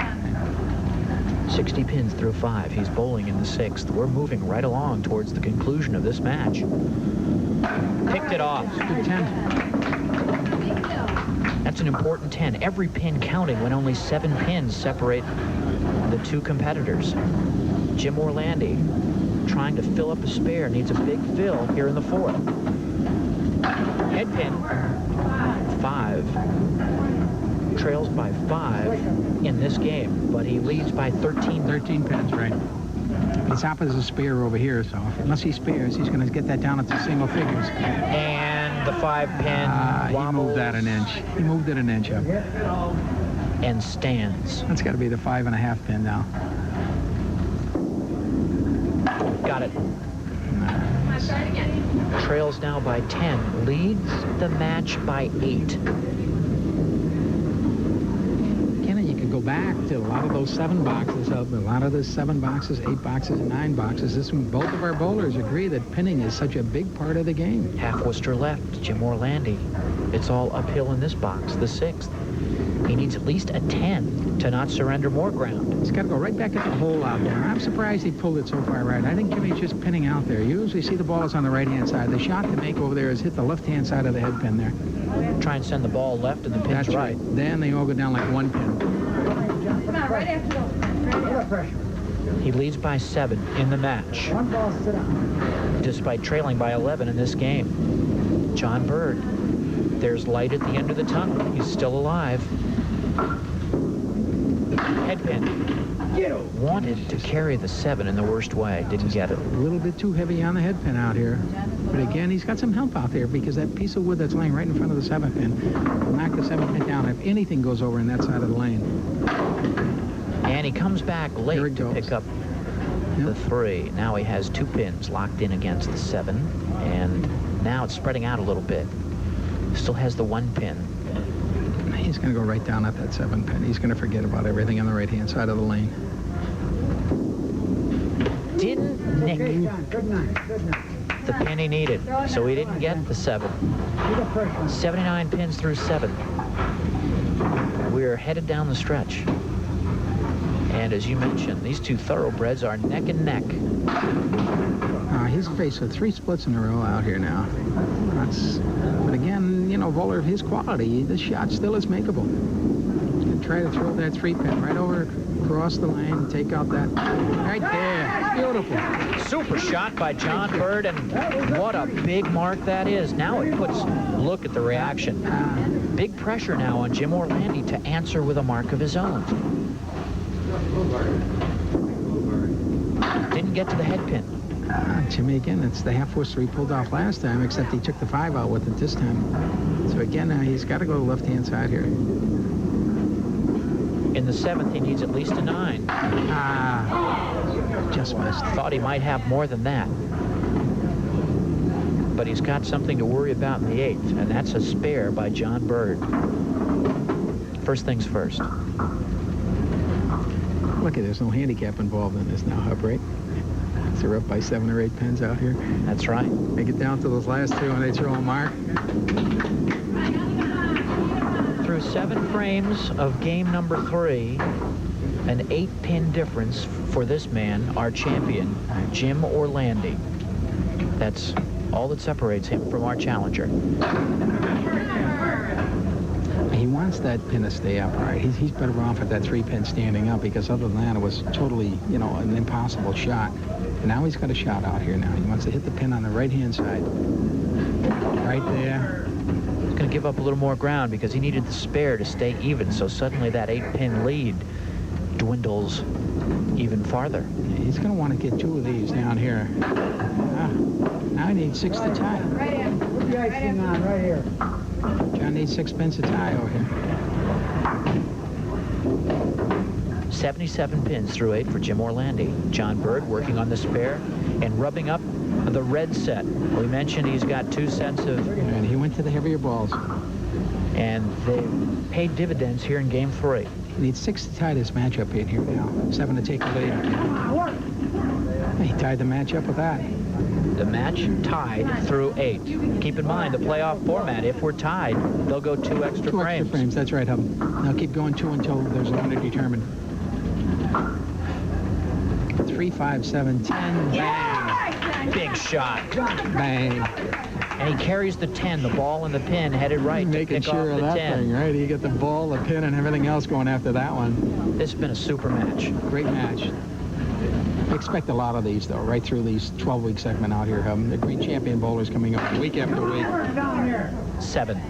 60 pins through 5. He's bowling in the 6th. We're moving right along towards the conclusion of this match. Picked it off. Good 10. That's an important 10. Every pin counting when only 7 pins separate the 2 competitors. Jim Orlandi trying to fill up a spare. Needs a big fill here in the 4th. Head pin. 5. Trails by 5 in this game, but he leads by 13. 13 pins, right. He's opposite a spare over here, so unless he spares, he's going to get that down into single figures. And the 5 pin he moved that an inch. He moved it an inch up. And stands. That's got to be the 5.5 pin now. Got it. Nice. Trails now by 10. Leads the match by 8. Go back to a lot of those 7 boxes, a lot of the 7 boxes, 8 boxes, and 9 boxes. This one, both of our bowlers agree that pinning is such a big part of the game. Half Worcester left, Jim Orlandi. It's all uphill in this box, the 6th. He needs at least a 10 to not surrender more ground. He's got to go right back at the hole out there. I'm surprised he pulled it so far right. I think Jimmy's just pinning out there. You usually see the ball is on the right-hand side. The shot to make over there is hit the left-hand side of the head pin there. Try and send the ball left and the pin's right. Then they all go down like 1 pin. Come on, right after the pressure. He leads by 7 in the match. 1 ball, sit down. Despite trailing by 11 in this game. John Bird. There's light at the end of the tunnel. He's still alive. Head pin. Wanted to carry the 7 in the worst way. Didn't get it. A little bit too heavy on the head pin out here. But again, he's got some help out there because that piece of wood that's laying right in front of the 7 pin will knock the 7 pin down if anything goes over in that side of the lane. And he comes back late to pick up the 3. Now he has 2 pins locked in against the 7. And now it's spreading out a little bit. Still has the 1 pin. He's going to go right down at that 7 pin. He's going to forget about everything on the right-hand side of the lane. Didn't nick the pin he needed, so he didn't get the 7. 79 pins through 7. We're headed down the stretch. And as you mentioned, these two thoroughbreds are neck and neck. He's faced with 3 splits in a row out here now. But again, you know, bowler of his quality, this shot still is makeable. You can try to throw that 3 pin right over across the lane, take out that right there. Beautiful. Super shot by John Bird, and what a big mark that is. Now it puts, look at the reaction. Big pressure now on Jim Orlandi to answer with a mark of his own. Didn't get to the head pin. Jimmy, again, it's the half-force 3 pulled off last time, except he took the 5 out with it this time. So again, he's got to go to the left-hand side here. In the 7th, he needs at least a 9. Just missed. Thought he might have more than that. But he's got something to worry about in the 8th, and that's a spare by John Bird. First things first. Look at, there's no handicap involved in this now, huh, break? So they're up by 7 or 8 pins out here. That's right. They get down to those last 2 and they throw a mark. Through 7 frames of game number 3, an 8-pin difference for this man, our champion, Jim Orlandi. That's all that separates him from our challenger. He wants that pin to stay upright. He's better off at that 3 pin standing up, because other than that, it was totally, you know, an impossible shot. And now he's got a shot out here now. He wants to hit the pin on the right-hand side. Right there. He's going to give up a little more ground because he needed the spare to stay even, so suddenly that 8-pin lead dwindles even farther. He's going to want to get 2 of these down here. Now he needs 6 to tie. Right in. Put the icing on right here. John needs 6 pins to tie over here. 77 pins through 8 for Jim Orlandi. John Bird working on the spare and rubbing up the red set. We mentioned he's got 2 sets of... And he went to the heavier balls. And they paid dividends here in game 3. He needs 6 to tie this matchup in here now. 7 to take the lead. He tied the matchup with that. The match tied through 8. Keep in mind the playoff format. If we're tied, they'll go 2 extra frames. 2 extra frames, that's right, Hub. Now keep going 2 until there's a winner determined. 3, 5, 7, 10. Bang! Big shot. Bang! And he carries the 10, the ball and the pin headed right to making pick sure off of the that 10. thing, right? You get the ball, the pin, and everything else going after that one. This has been a super match. Great match. I expect a lot of these, though, right through these 12-week segment out here. The great champion bowlers coming up week after week. 7.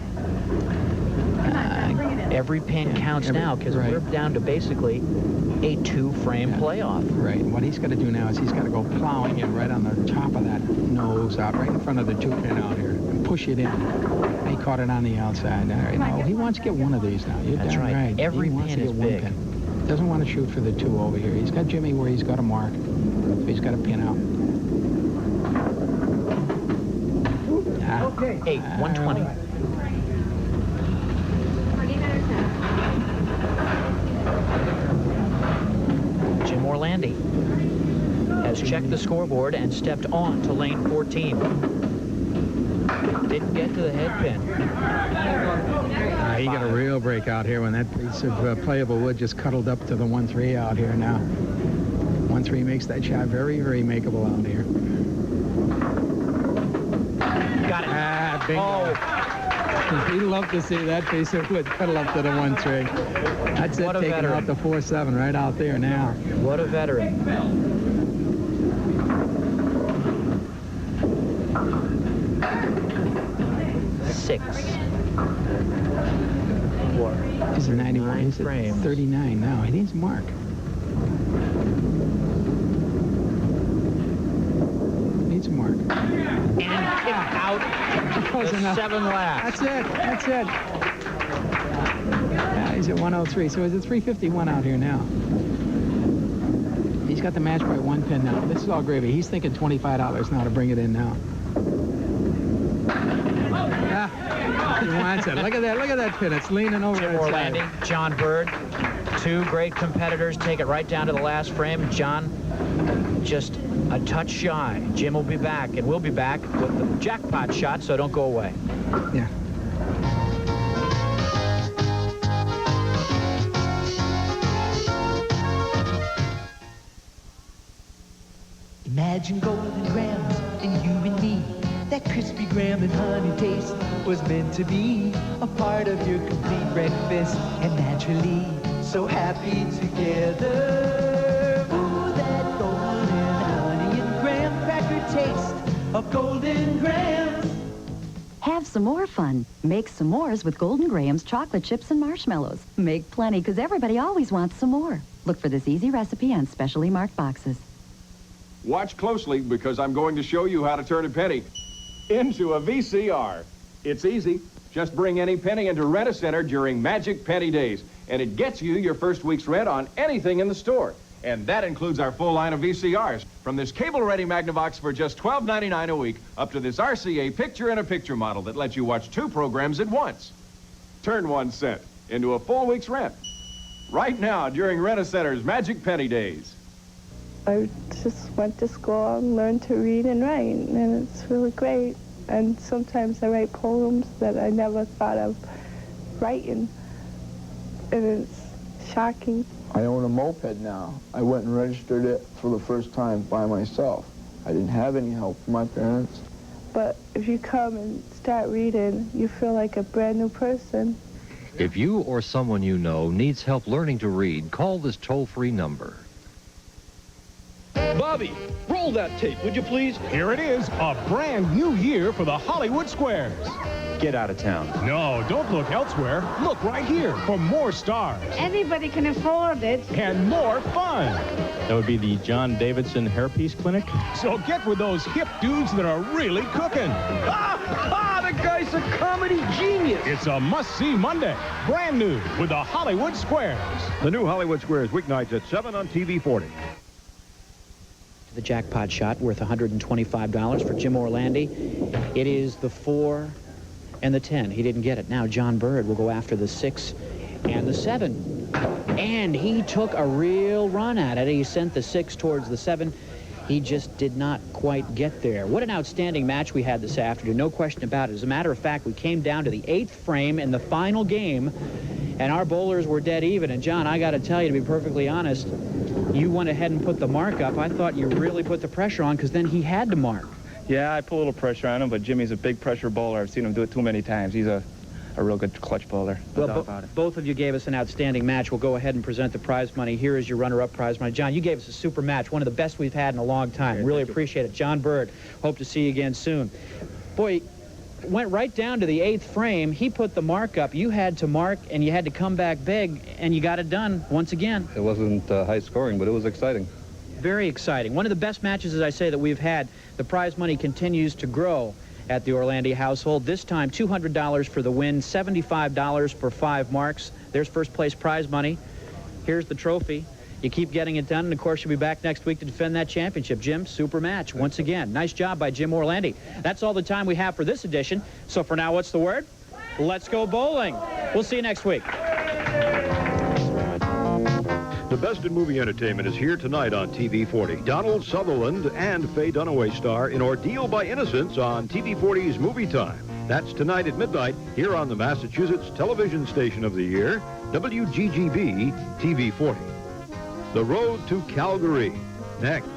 Every pin counts now, because we're down to basically a 2-frame playoff. Right. What he's got to do now is he's got to go plowing in right on the top of that nose out, right in front of the 2 pin out here, and push it in. He caught it on the outside. No, he wants to get 1 of these now. You're That's damn right. Every he wants pin to is get 1 big. pin. Doesn't want to shoot for the 2 over here. He's got Jimmy where he's got a mark. So he's got a pin out. 8, 120. Jim Orlandi has checked the scoreboard and stepped on to lane 14. Didn't get to the head pin. He got a real break out here when that piece of playable wood just cuddled up to the 1-3 out here now. 1-3 makes that shot very, very makeable out here. Got it. Bingo. Oh. He'd love to see that piece of wood cuddle up to the 1-3. That's it, taking veteran. out the 4-7 right out there now. What a veteran. He's a 91. He's at 39 now. He needs a mark. Needs a mark. And kicked out the 7 last. That's it. That's it. Yeah, he's at 103. So he's at 351 out here now. He's got the match by 1 pin now. This is all gravy. He's thinking $25 now to bring it in now. wants it. Look at that. Look at that pin. It's leaning over. Jim Orlandi, John Bird, two great competitors. Take it right down to the last frame. John just a touch shy. Jim will be back, and we'll be back with the jackpot shot, so don't go away. Yeah. Imagine golden grams and you and me. That crispy graham and honey taste was meant to be a part of your complete breakfast, and naturally so happy together. Ooh, that golden honey and graham cracker taste of golden grams. Have some more fun. Make s'mores with Golden Graham's chocolate chips and marshmallows. Make plenty, because everybody always wants some more. Look for this easy recipe on specially marked boxes. Watch closely, because I'm going to show you how to turn a penny into a VCR. It's easy. Just bring any penny into Rent-A-Center during Magic Penny Days, and it gets you your first week's rent on anything in the store. And that includes our full line of VCRs, from this cable-ready Magnavox for just $12.99 a week, up to this RCA picture-in-a-picture model that lets you watch 2 programs at once. Turn 1 cent into a full week's rent. Right now during Rent-A-Center's Magic Penny Days. I just went to school and learned to read and write, and it's really great. And sometimes I write poems that I never thought of writing, and it's shocking. I own a moped now. I went and registered it for the first time by myself. I didn't have any help from my parents. But if you come and start reading, you feel like a brand new person. If you or someone you know needs help learning to read, call this toll-free number. Bobby, roll that tape, would you please? Here it is, a brand new year for the Hollywood Squares. Get out of town. No, don't look elsewhere. Look right here for more stars. Everybody can afford it. And more fun. That would be the John Davidson Hairpiece Clinic. So get with those hip dudes that are really cooking. The guy's a comedy genius. It's a must-see Monday. Brand new with the Hollywood Squares. The new Hollywood Squares, weeknights at 7 on TV 40. The jackpot shot worth $125 for Jim Orlandi. It is the 4 and the 10. He didn't get it. Now John Bird will go after the 6 and the 7. And he took a real run at it. He sent the 6 towards the 7. He just did not quite get there. What an outstanding match we had this afternoon. No question about it. As a matter of fact, we came down to the 8th frame in the final game, and our bowlers were dead even. And John, I got to tell you, to be perfectly honest, you went ahead and put the mark up. I thought you really put the pressure on, because then he had to mark. Yeah, I put a little pressure on him, but Jimmy's a big pressure bowler. I've seen him do it too many times. He's a real good clutch bowler. No doubt about it. Both of you gave us an outstanding match. We'll go ahead and present the prize money. Here is your runner-up prize money. John, you gave us a super match, one of the best we've had in a long time. Yeah, really appreciate it. John Bird, hope to see you again soon. Boy, went right down to the 8th frame. He put the mark up. You had to mark, and you had to come back big, and you got it done once again. It wasn't high scoring, but it was exciting. Very exciting. One of the best matches, as I say, that we've had. The prize money continues to grow at the Orlandi household. This time, $200 for the win, $75 for 5 marks. There's first place prize money. Here's the trophy. You keep getting it done, and of course, you'll be back next week to defend that championship. Jim, super match once again. Nice job by Jim Orlandi. That's all the time we have for this edition. So for now, what's the word? Let's go bowling. We'll see you next week. The best in movie entertainment is here tonight on TV 40. Donald Sutherland and Faye Dunaway star in Ordeal by Innocence on TV 40's Movie Time. That's tonight at midnight here on the Massachusetts television station of the year, WGGB TV 40. The Road to Calgary. Next.